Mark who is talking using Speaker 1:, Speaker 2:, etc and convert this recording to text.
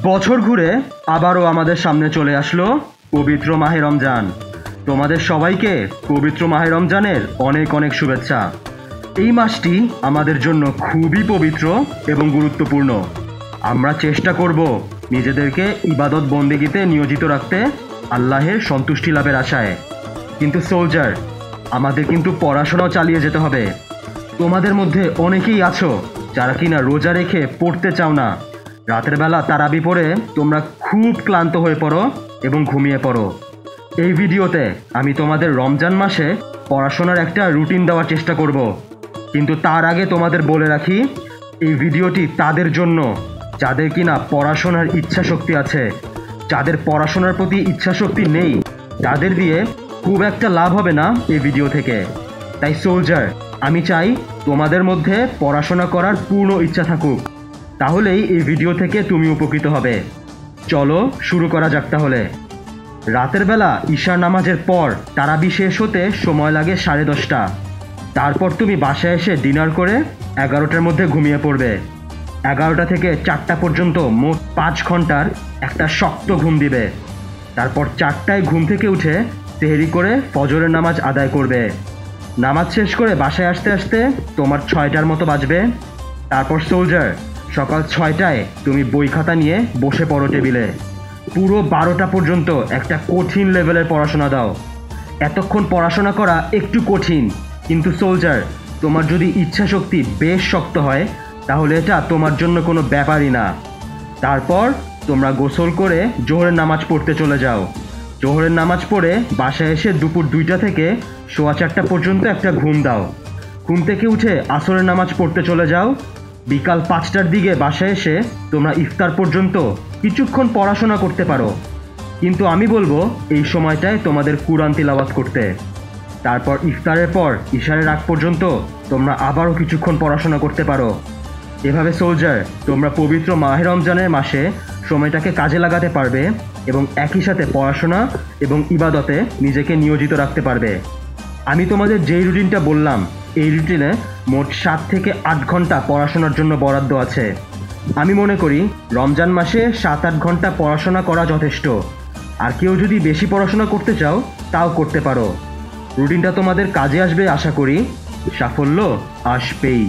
Speaker 1: বছর ঘুরে আবারও আমাদের সামনে চলে আসলো পবিত্র মাহে রমজান। তোমাদের সবাইকে পবিত্র মাহে রমজানের অনেক অনেক শুভেচ্ছা। এই মাসটি আমাদের জন্য খুবই পবিত্র এবং গুরুত্বপূর্ণ। আমরা চেষ্টা করব নিজেদেরকে ইবাদত বন্দেগীতে নিয়োজিত রাখতে আল্লাহের সন্তুষ্টি লাভের আশায়। কিন্তু সোলজার, আমাদের কিন্তু পড়াশোনাও চালিয়ে যেতে হবে। তোমাদের মধ্যে অনেকেই আছো যারা কিনা রোজা রেখে পড়তে চাও না। রাতের বেলা তারাবি পড়ে তোমরা খুব ক্লান্ত হয়ে পড়ো এবং ঘুমিয়ে পড়ো। এই ভিডিওতে আমি তোমাদের রমজান মাসে পড়াশোনার একটা রুটিন দেওয়ার চেষ্টা করব। কিন্তু তার আগে তোমাদের বলে রাখি, এই ভিডিওটি তাদের জন্য যাদের কিনা পড়াশোনার ইচ্ছা শক্তি আছে। যাদের পড়াশোনার প্রতি ইচ্ছা শক্তি নেই, তাদের দিয়ে খুব একটা লাভ হবে না এই ভিডিও থেকে। তাই সোলজার, আমি চাই তোমাদের মধ্যে পড়াশোনা করার পূর্ণ ইচ্ছা থাকুক, তাহলেই এই ভিডিও থেকে তুমি উপকৃত হবে। চলো শুরু করা যাক তাহলে। রাতের বেলা ঈশার নামাজের পর তারাবি শেষ হতে সময় লাগে 10:30। তারপর তুমি বাসায় এসে ডিনার করে 11টার মধ্যে ঘুমিয়ে পড়বে। 11টা থেকে 4টা পর্যন্ত মোট 5 ঘন্টার একটা শক্ত ঘুম দিবে। তারপর 4টায় ঘুম থেকে উঠে সেহরি করে ফজরের নামাজ আদায় করবে। নামাজ শেষ করে বাসায় আসতে আসতে তোমার 6টার মতো বাজবে। তারপর সোলজার, সকাল 6টায় তুমি বই খাতা নিয়ে বসে পড়ো টেবিলে। পুরো 12টা পর্যন্ত একটা কঠিন লেভেলের পড়াশোনা দাও। এতক্ষণ পড়াশোনা করা একটু কঠিন, কিন্তু সোলজার, তোমার যদি ইচ্ছা শক্তি বেশ শক্ত হয় তাহলে এটা তোমার জন্য কোনো ব্যাপারই না। তারপর তোমরা গোসল করে জোহরের নামাজ পড়তে চলে যাও। জোহরের নামাজ পড়ে বাসায় এসে দুপুর 2টা থেকে 4:15 পর্যন্ত একটা ঘুম দাও। ঘুম থেকে উঠে আসরের নামাজ পড়তে চলে যাও। বিকাল 5টার দিকে বাসায় এসে তোমরা ইফতার পর্যন্ত কিছুক্ষণ পড়াশোনা করতে পারো, কিন্তু আমি বলবো এই সময়টায় তোমাদের কুরআন তিলাওয়াত করতে। তারপর ইফতারের পর ইশারের আগ পর্যন্ত তোমরা আবারও কিছুক্ষণ পড়াশোনা করতে পারো। এভাবে সোলজার, তোমরা পবিত্র মাহে রমজানের মাসে সময়টাকে কাজে লাগাতে পারবে এবং একই সাথে পড়াশোনা এবং ইবাদতে নিজেকে নিয়োজিত রাখতে পারবে। আমি তোমাদের যেই রুটিনটা বললাম, এই রুটিনে মোট 7 থেকে 8 ঘন্টা পড়াশোনার জন্য বরাদ্দ আছে। আমি মনে করি রমজান মাসে 7-8 ঘন্টা পড়াশোনা করা যথেষ্ট। আর কেউ যদি বেশি পড়াশোনা করতে চাও তাও করতে পারো। রুটিনটা তোমাদের কাজে আসবে আশা করি। সাফল্য আসবেই।